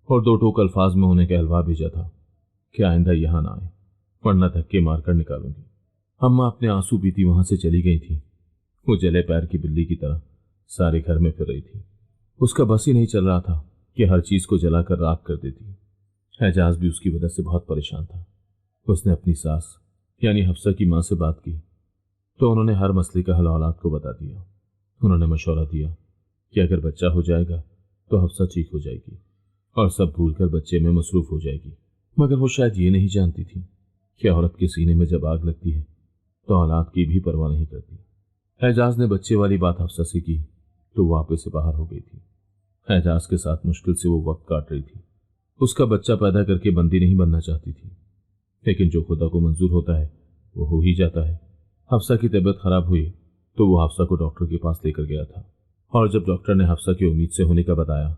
और दो टोक अल्फाज में उन्हें कहलवा भेजा था कि आइंदा यहां ना आए, वरना धक्के मारकर निकालूंगी। अम्मा अपने आंसू पीती वहां से चली गई थी। वो जले पैर की बिल्ली की तरह सारे घर में फिर रही थी। उसका बस ही नहीं चल रहा था कि हर चीज को जलाकर राख कर देती। एजाज भी उसकी वजह से बहुत परेशान था। उसने अपनी सास यानी हफ्सा की मां से बात की तो उन्होंने हर मसले का हल औलाद को बता दिया। उन्होंने मशवरा दिया कि अगर बच्चा हो जाएगा तो हफ्सा ठीक हो जाएगी और सब भूलकर बच्चे में मसरूफ हो जाएगी। मगर वो शायद ये नहीं जानती थी कि औरत के सीने में जब आग लगती है तो औलाद की भी परवाह नहीं करती। एजाज ने बच्चे वाली बात हफ्सा से की तो वो आपे से बाहर हो गई थी। एजाज के साथ मुश्किल से वो वक्त काट रही थी। उसका बच्चा पैदा करके बंदी नहीं बनना चाहती थी, लेकिन जो खुदा को मंजूर होता है वो हो ही जाता है। हफ्सा की तबीयत खराब हुई तो वो हफ्सा को डॉक्टर के पास लेकर गया था और जब डॉक्टर ने हफ्सा की उम्मीद से होने का बताया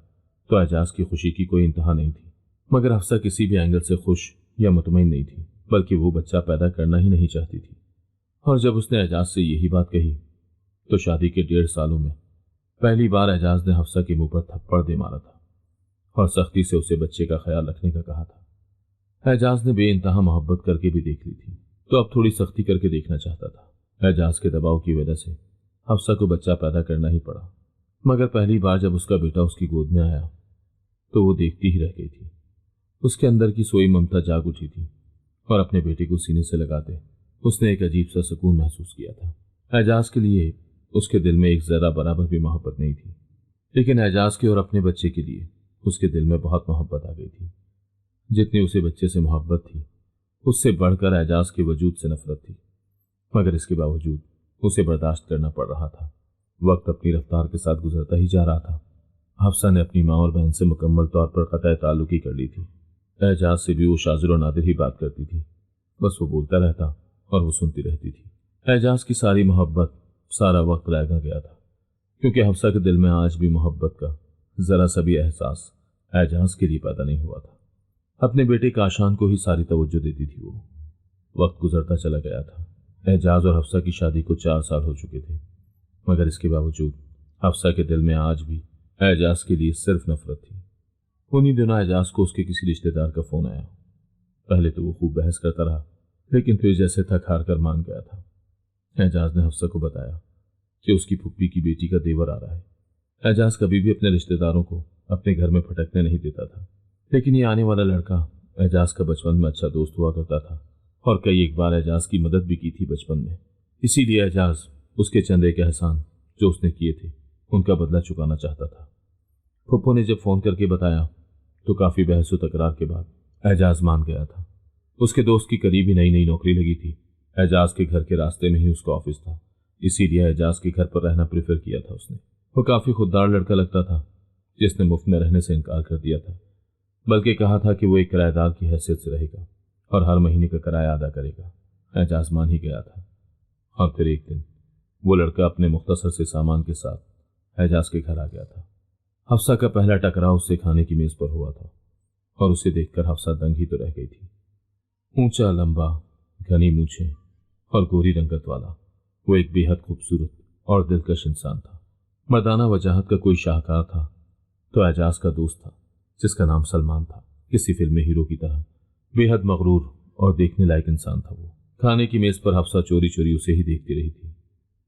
तो एजाज की खुशी की कोई इंतहा नहीं थी। मगर हफ्सा किसी भी एंगल से खुश या मुतमईन नहीं थी, बल्कि वो बच्चा पैदा करना ही नहीं चाहती थी। और जब उसने एजाज से यही बात कही तो शादी के 1.5 सालों में पहली बार एजाज ने हफ्सा के मुंह पर थप्पड़ दे मारा था और सख्ती से उसे बच्चे का ख्याल रखने का कहा था। एजाज ने बेइंतहा मोहब्बत करके भी देख ली थी तो अब थोड़ी सख्ती करके देखना चाहता था। एजाज के दबाव की वजह से हफ्सा को बच्चा पैदा करना ही पड़ा। मगर पहली बार जब उसका बेटा उसकी गोद में आया तो वो देखती ही रह गई थी। उसके अंदर की सोई ममता जाग उठी थी और अपने बेटे को सीने से लगाते उसने एक अजीब सा सुकून महसूस किया था। एजाज के लिए उसके दिल में एक जरा बराबर भी मोहब्बत नहीं थी, लेकिन एजाज के और अपने बच्चे के लिए उसके दिल में बहुत मोहब्बत आ गई थी। जितनी उसे बच्चे से मोहब्बत थी उससे बढ़कर एजाज के वजूद से नफरत थी। मगर इसके बावजूद उसे बर्दाश्त करना पड़ रहा था। वक्त अपनी रफ्तार के साथ गुजरता ही जा रहा था। हफ्सा ने अपनी माँ और बहन से मुकम्मल तौर पर कतई ताल्लुकी कर ली थी। एजाज से भी वो शाज़िर और नादिर ही बात करती थी, बस वो बोलता रहता और वो सुनती रहती थी। एजाज की सारी मोहब्बत सारा वक्त रह गया था, क्योंकि हफ्सा के दिल में आज भी मोहब्बत का जरा सा भी एहसास एजाज के लिए पैदा नहीं हुआ था। अपने बेटे काशान को ही सारी तवज्जो देती थी वो। वक्त गुजरता चला गया था। एजाज और हफ्सा की शादी को 4 साल हो चुके थे, मगर इसके बावजूद हफ्सा के दिल में आज भी एजाज के लिए सिर्फ नफरत थी। उन्हीं दिनों एजाज को उसके किसी रिश्तेदार का फोन आया। पहले तो वो खूब बहस करता रहा, लेकिन फिर जैसे थक हार कर मान गया था। एजाज ने हफ्सा को बताया कि उसकी फुप्पी की बेटी का देवर आ रहा है। एजाज कभी भी अपने रिश्तेदारों को अपने घर में फटकने नहीं देता था, लेकिन ये आने वाला लड़का एजाज का बचपन में अच्छा दोस्त हुआ करता था और कई एक बार एजाज की मदद भी की थी बचपन में। इसीलिए एजाज उसके चंद एक एहसान जो उसने किए थे उनका बदला चुकाना चाहता था। پھپھو نے جب فون کر کے بتایا تو کافی بحث و تکرار کے بعد اعجاز مان گیا تھا۔ اس کے دوست کی قریبی نئی نئی نوکری لگی تھی۔ اعجاز کے گھر کے راستے میں ہی اس کا آفس تھا، اسی لیے اعجاز کے گھر پر رہنا پریفر کیا تھا اس نے۔ وہ کافی خوددار لڑکا لگتا تھا جس نے مفت میں رہنے سے انکار کر دیا تھا، بلکہ کہا تھا کہ وہ ایک کرایہ دار کی حیثیت سے رہے گا اور ہر مہینے کا کرایہ ادا کرے گا۔ اعجاز مان ہی گیا تھا، اور پھر ایک دن وہ لڑکا اپنے مختصر سے سامان کے ساتھ اعجاز کے گھر آ گیا تھا۔ حفصہ کا پہلا ٹکراؤ اس سے کھانے کی میز پر ہوا تھا، اور اسے دیکھ کر حفصہ دنگ ہی تو رہ گئی تھی۔ اونچا، لمبا، گھنی مونچھیں اور گوری رنگت والا وہ ایک بے حد خوبصورت اور دلکش انسان تھا۔ مردانہ وجاہت کا کوئی شاہکار تھا تو اعجاز کا دوست تھا جس کا نام سلمان تھا۔ کسی فلم ہیرو کی طرح بے حد مغرور اور دیکھنے لائق انسان تھا وہ۔ کھانے کی میز پر حفصہ چوری چوری اسے ہی دیکھتی رہی تھی۔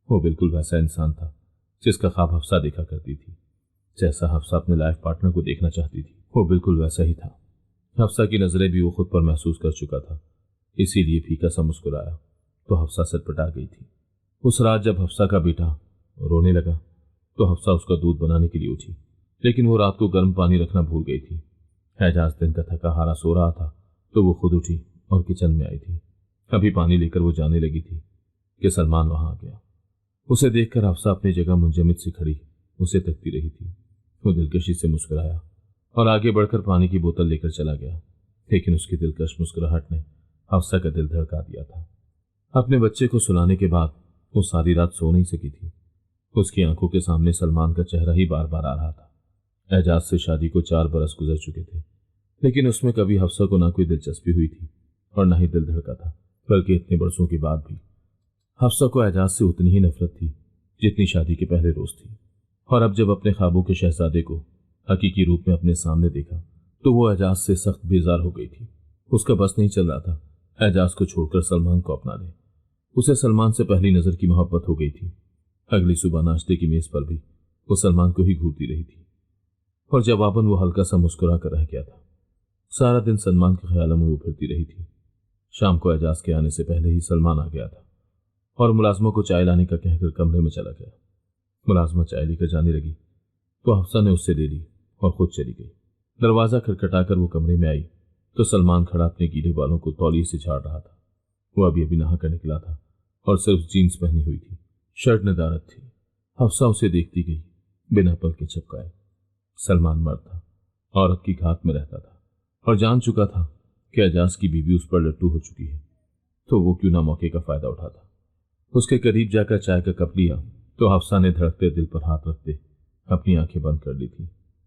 وہ بالکل ویسا انسان تھا جس کا خواب حفصہ دیکھا کرتی تھی، جیسا حفصہ اپنے لائف پارٹنر کو دیکھنا چاہتی تھی، وہ بالکل ویسا ہی تھا۔ حفصہ کی نظریں بھی وہ خود پر محسوس کر چکا تھا، اسی لیے پھیکا سا مسکرایا تو حفصہ سٹپٹا گئی تھی۔ اس رات جب حفصہ کا بیٹا رونے لگا تو حفصہ اس کا دودھ بنانے کے لیے اٹھی، لیکن وہ رات کو گرم پانی رکھنا بھول گئی تھی۔ اعجاز دن کا تھکا ہارا سو رہا تھا تو وہ خود اٹھی اور کچن میں آئی تھی۔ ابھی پانی لے کر وہ جانے لگی تھی کہ سلمان وہاں آ گیا۔ اسے دیکھ کر حفصہ اپنی جگہ منجمد سے کھڑی اسے تکتی رہی تھی۔ وہ دلکشی سے مسکرایا اور آگے بڑھ کر پانی کی بوتل لے کر چلا گیا، لیکن اس کی دلکش مسکراہٹ نے حفصہ کا دل دھڑکا دیا تھا۔ اپنے بچے کو سلانے کے بعد وہ ساری رات سو نہیں سکی تھی۔ اس کی آنکھوں کے سامنے سلمان کا چہرہ ہی بار بار آ رہا تھا۔ اعجاز سے شادی کو 4 برس گزر چکے تھے، لیکن اس میں کبھی حفصہ کو نہ کوئی دلچسپی ہوئی تھی اور نہ ہی دل دھڑکا تھا، بلکہ اتنے برسوں کے بعد بھی حفصہ کو اعجاز سے اتنی ہی نفرت تھی جتنی شادی کے پہلے روز تھی۔ اور اب جب اپنے خوابوں کے شہزادے کو حقیقی روپ میں اپنے سامنے دیکھا تو وہ اعجاز سے سخت بیزار ہو گئی تھی۔ اس کا بس نہیں چل رہا تھا اعجاز کو چھوڑ کر سلمان کو اپنا لے۔ اسے سلمان سے پہلی نظر کی محبت ہو گئی تھی۔ اگلی صبح ناشتے کی میز پر بھی وہ سلمان کو ہی گھورتی رہی تھی، اور جواباً وہ ہلکا سا مسکرا کر رہ گیا تھا۔ سارا دن سلمان کے خیالوں میں وہ پھرتی رہی تھی۔ شام کو اعجاز کے آنے سے پہلے ہی سلمان آ گیا تھا اور ملازمہ کو چائے لانے کا کہہ کر کمرے میں چلا گیا۔ ملازمہ چائے لے کر جانے لگی تو حفصہ نے اس سے لے لی اور خود چلی گئی۔ دروازہ کھٹکھٹا کر وہ کمرے میں آئی تو سلمان کھڑا اپنے گیلے بالوں کو تولیے سے جھاڑ رہا تھا۔ وہ ابھی نہا کر نکلا تھا اور صرف جینز پہنی ہوئی تھی، شرٹ ندارت تھی۔ حفصہ اسے دیکھتی گئی بنا پل کے چپکائے۔ سلمان مرد تھا، عورت کی گھات میں رہتا تھا اور جان چکا تھا کہ اعجاز کی بیوی اس پر لٹو ہو چکی ہے، تو وہ کیوں نہ موقع کا فائدہ اٹھاتا۔ اس کے قریب جا کر چائے کا کپ لیا تو حفصہ نے دھڑکتے دل پر ہاتھ رکھتے اپنی آنکھیں بند کر لی تھی۔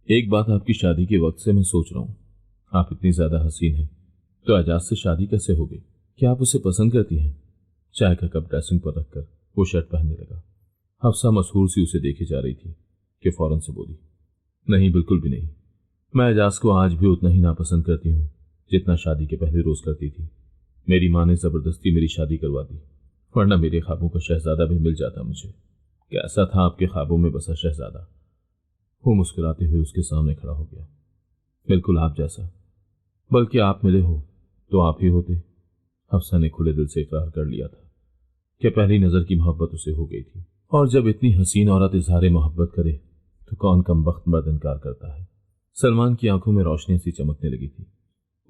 ایک بات آپ کی شادی کے وقت سے میں سوچ رہا ہوں، آپ اتنی زیادہ حسین ہیں تو اعجاز سے شادی کیسے ہو گئی؟ کیا آپ اسے پسند کرتی ہیں؟ چائے کا کپ ڈریسنگ پر رکھ کر وہ شرٹ پہننے لگا۔ حفصہ مسحور سی اسے دیکھے جا رہی تھی کہ فوراً سے بولی، نہیں، بالکل بھی نہیں۔ میں اعجاز کو آج بھی اتنا ہی ناپسند کرتی ہوں جتنا شادی کے پہلے روز کرتی تھی۔ میری ماں نے زبردستی میری شادی کروا دی، ورنہ میرے خوابوں کا شہزادہ بھی مل جاتا مجھے۔ کیسا تھا آپ کے خوابوں میں بسا شہزادہ؟ وہ مسکراتے ہوئے اس کے سامنے کھڑا ہو گیا۔ بالکل آپ جیسا، بلکہ آپ ملے ہو تو آپ ہی ہوتے۔ حفصہ نے کھلے دل سے اقرار کر لیا تھا کہ پہلی نظر کی محبت اسے ہو گئی تھی، اور جب اتنی حسین عورت اظہار محبت کرے تو کون کم بخت مرد انکار کرتا ہے۔ سلمان کی آنکھوں میں روشنی سی چمکنے لگی تھی۔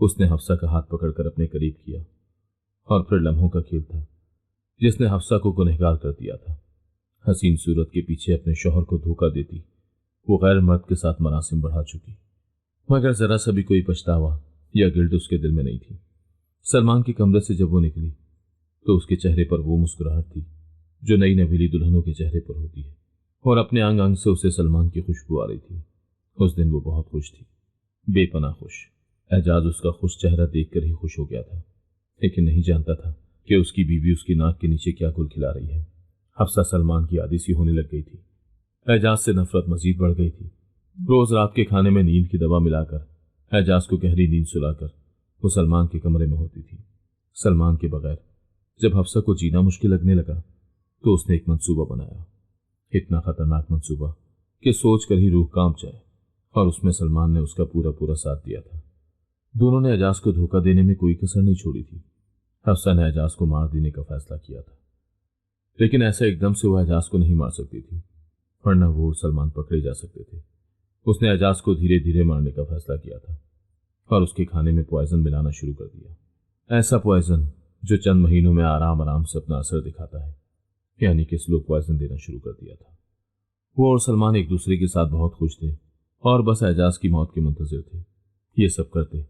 اس نے حفصہ کا ہاتھ پکڑ کر اپنے قریب کیا، اور پھر لمحوں کا کھیل تھا جس نے حفصہ کو گنہگار کر دیا تھا۔ حسین صورت کے پیچھے اپنے شوہر کو دھوکہ دیتی وہ غیر مرد کے ساتھ مراسم بڑھا چکی، مگر ذرا سا بھی کوئی پچھتاوا یا گلٹ اس کے دل میں نہیں تھی۔ سلمان کے کمرے سے جب وہ نکلی تو اس کے چہرے پر وہ مسکراہٹ تھی جو نئی نویلی دلہنوں کے چہرے پر ہوتی ہے، اور اپنے انگ انگ سے اسے سلمان کی خوشبو آ رہی تھی۔ اس دن وہ بہت خوش تھی، بے پناہ خوش۔ اعجاز اس کا خوش چہرہ دیکھ کر ہی خوش ہو گیا تھا، لیکن نہیں جانتا تھا کہ اس کی بیوی اس کی ناک کے نیچے کیا گل کھلا رہی ہے۔ حفصہ سلمان کی عادی سی ہونے لگ گئی تھی۔ اعجاز سے نفرت مزید بڑھ گئی تھی۔ روز رات کے کھانے میں نیند کی دوا ملا کر اعجاز کو گہری نیند سلا کر وہ سلمان کے کمرے میں ہوتی تھی۔ سلمان کے بغیر جب حفصہ کو جینا مشکل لگنے لگا تو اس نے ایک منصوبہ بنایا، اتنا خطرناک منصوبہ کہ سوچ کر ہی روح کانپ جائے، اور اس میں سلمان نے اس کا پورا ساتھ دیا تھا۔ دونوں نے اعجاز کو دھوکہ دینے میں کوئی کسر نہیں چھوڑی تھی۔ حفصہ نے اعجاز کو مار دینے کا فیصلہ کیا تھا، لیکن ایسا ایک دم سے وہ اعجاز کو نہیں مار سکتی تھی، ورنہ وہ اور سلمان پکڑے جا سکتے تھے۔ उसने एजाज को धीरे धीरे मारने का फैसला किया था और उसके खाने में पॉइजन मिलाना शुरू कर दिया। ऐसा पॉइजन जो चंद महीनों में आराम आराम से अपना असर दिखाता है, यानी कि स्लो पॉइजन देना शुरू कर दिया था। वो और सलमान एक दूसरे के साथ बहुत खुश थे और बस एजाज की मौत के मुंतजिर थे। ये सब करते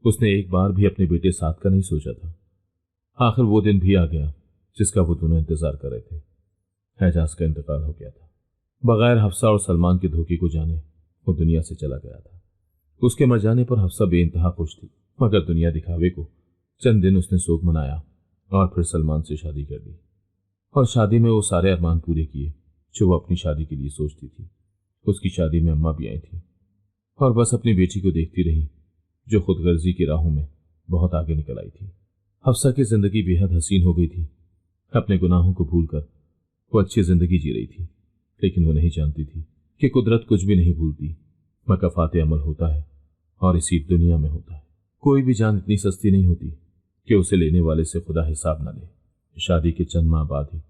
उसने एक बार भी अपने बेटे साथ का नहीं सोचा था। आखिर वो दिन भी आ गया जिसका वो दोनों इंतजार कर रहे थे। एजाज का इंतकाल हो गया था। बगैर हफ्सा और सलमान के धोखे को जाने वो दुनिया से चला गया था। उसके मर जाने पर हफ्सा बेइंतहा खुश थी, मगर दुनिया दिखावे को चंद दिन उसने शोक मनाया और फिर सलमान से शादी कर ली। और शादी में वो सारे अरमान पूरे किए जो वो अपनी शादी के लिए सोचती थी। उसकी शादी में अम्मा भी आई थी और बस अपनी बेटी को देखती रही जो खुदगर्जी की राहों में बहुत आगे निकल आई थी। हफ्सा की जिंदगी बेहद हसीन हो गई थी। अपने गुनाहों को भूलकर वो अच्छी जिंदगी जी रही थी, लेकिन वो नहीं जानती थी कि कुदरत कुछ भी नहीं भूलती। मकाफात अमल होता है और इसी दुनिया में होता है। कोई भी जान इतनी सस्ती नहीं होती कि उसे लेने वाले से खुदा हिसाब न ले। शादी के चंद माह बाद ही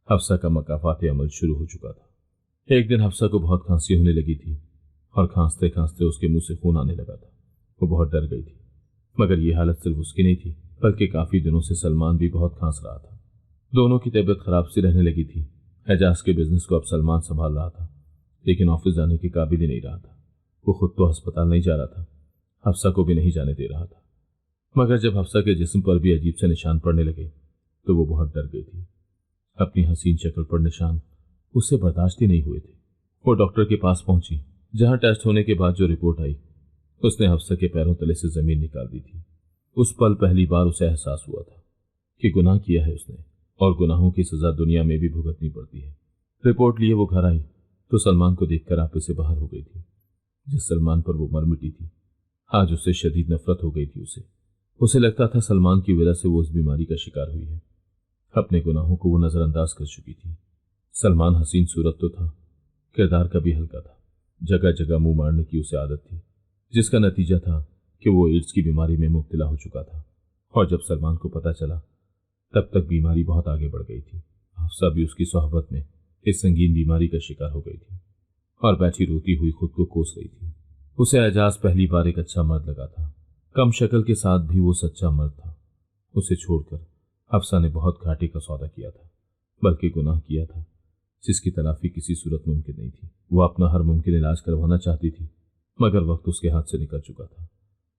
हफ्सा का मकाफात अमल शुरू हो चुका था। एक दिन हफ्सा को बहुत खांसी होने लगी थी और खांसते खांसते उसके मुंह से खून आने लगा था। वो बहुत डर गई थी, मगर ये हालत सिर्फ उसकी नहीं थी, बल्कि काफी दिनों से सलमान भी बहुत खांस रहा था। दोनों की तबीयत खराब सी रहने लगी थी। एजाज के बिजनेस को अब सलमान संभाल रहा था, लेकिन ऑफिस जाने के काबिल ही नहीं रहा था। वो खुद तो अस्पताल नहीं जा रहा था, हफ्सा को भी नहीं जाने दे रहा था। मगर जब हफ्सा के जिस्म पर भी अजीब से निशान पड़ने लगे तो वो बहुत डर गई थी। अपनी हसीन शक्ल पर निशान उससे बर्दाश्त ही नहीं हुए थे। वो डॉक्टर के पास पहुंची, जहां टेस्ट होने के बाद जो रिपोर्ट आई उसने हफ्सा के पैरों तले से जमीन निकाल दी थी। उस पल पहली बार उसे एहसास हुआ था कि गुनाह किया है उसने, और गुनाहों की सजा दुनिया में भी भुगतनी पड़ती है। रिपोर्ट लिए वो घर आई तो सलमान को देखकर आपे से बाहर हो गई थी। जिस सलमान पर वो मर मिटी थी, आज उससे शदीद नफरत हो गई थी। उसे लगता था सलमान की वजह से वो उस बीमारी का शिकार हुई है। अपने गुनाहों को वो नजरअंदाज कर चुकी थी। सलमान हसीन सूरत तो था, किरदार का भी हल्का था। जगह जगह मुंह मारने की उसे आदत थी, जिसका नतीजा था कि वो एड्स की बीमारी में मुब्तला हो चुका था। और जब सलमान को पता चला तब तक बीमारी बहुत आगे बढ़ गई थी। हफ्सा भी उसकी सोहबत में इस संगीन बीमारी का शिकार हो गई थी और बैठी रोती हुई खुद को कोस रही थी। उसे एजाज पहली बार एक अच्छा मर्द लगा था। कम शक्ल के साथ भी वो सच्चा मर्द था। उसे छोड़कर हफ्सा ने बहुत घाटे का सौदा किया था, बल्कि गुनाह किया था जिसकी तलाफी किसी सूरत मुमकिन नहीं थी। वो अपना हर मुमकिन इलाज करवाना चाहती थी, मगर वक्त उसके हाथ से निकल चुका था।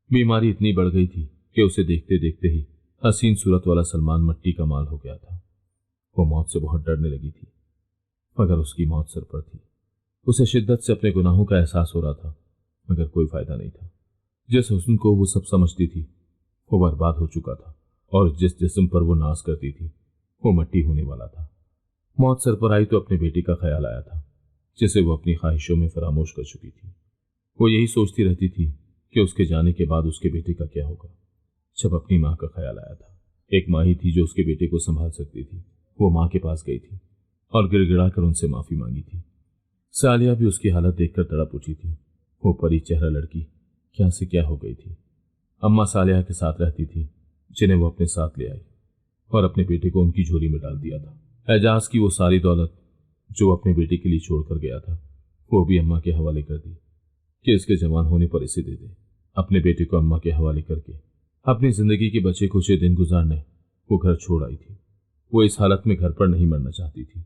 बीमारी इतनी बढ़ गई थी कि उसे देखते देखते ही हसीन सूरत वाला सलमान मिट्टी का माल हो गया था। वो मौत से बहुत डरने लगी थी, मगर उसकी मौत सर पर थी। उसे शिद्दत से अपने गुनाहों का एहसास हो रहा था, मगर कोई फायदा नहीं था। जिस हुस्न को वो सब समझती थी वो बर्बाद हो चुका था, और जिस जिस्म पर वो नाज करती थी वो मिट्टी होने वाला था। मौत सर पर आई तो अपने बेटे का ख्याल आया था, जिसे वो अपनी ख्वाहिशों में फरामोश कर चुकी थी। वो यही सोचती रहती थी कि उसके जाने के बाद उसके बेटे का क्या होगा। जब अपनी माँ का ख्याल आया था, एक माँ ही थी जो उसके बेटे को संभाल सकती थी। वो माँ के पास गई थी और गिड़गिड़ा कर उनसे माफी मांगी थी। सालिया भी उसकी हालत देखकर तड़प उठी थी। वो परी चेहरा लड़की क्या से क्या हो गई थी। अम्मा सालिया के साथ रहती थी, जिन्हें वो अपने साथ ले आई और अपने बेटे को उनकी झोली में डाल दिया था। एजाज की वो सारी दौलत जो अपने बेटे के लिए छोड़कर गया था वो भी अम्मा के हवाले कर दी कि इसके जवान होने पर इसे दे दे। अपने बेटे को अम्मा के हवाले करके अपनी जिंदगी के बचे कुछ दिन गुजारने वो घर छोड़ आई थी। वो इस हालत में घर पर नहीं मरना चाहती थी।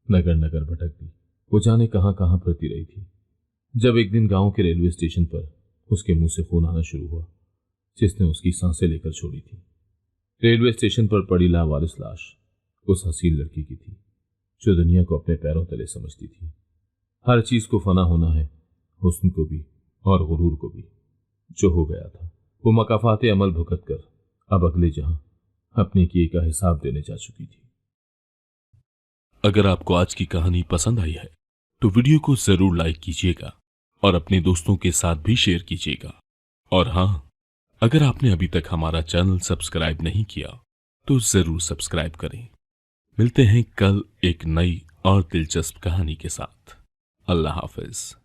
नगर नगर भटकती वो जाने कहां कहां फिरती रही थी। जब एक दिन गांव के रेलवे स्टेशन पर उसके मुंह से खून आना शुरू हुआ, जिसने उसकी सांसें लेकर छोड़ी थी। रेलवे स्टेशन पर पड़ी लावारिस लाश उस हसीन लड़की की थी जो दुनिया को अपने पैरों तले समझती थी। हर चीज को फना होना है, हुस्न को भी और गुरूर को भी। जो हो गया था वो मकाफात अमल भुगत कर अब अगले जहां अपने किए का हिसाब देने जा चुकी थी। अगर आपको आज की कहानी पसंद आई है तो वीडियो को जरूर लाइक कीजिएगा और अपने दोस्तों के साथ भी शेयर कीजिएगा। और हां, अगर आपने अभी तक हमारा चैनल सब्सक्राइब नहीं किया तो जरूर सब्सक्राइब करें। मिलते हैं कल एक नई और दिलचस्प कहानी के साथ। अल्लाह हाफिज।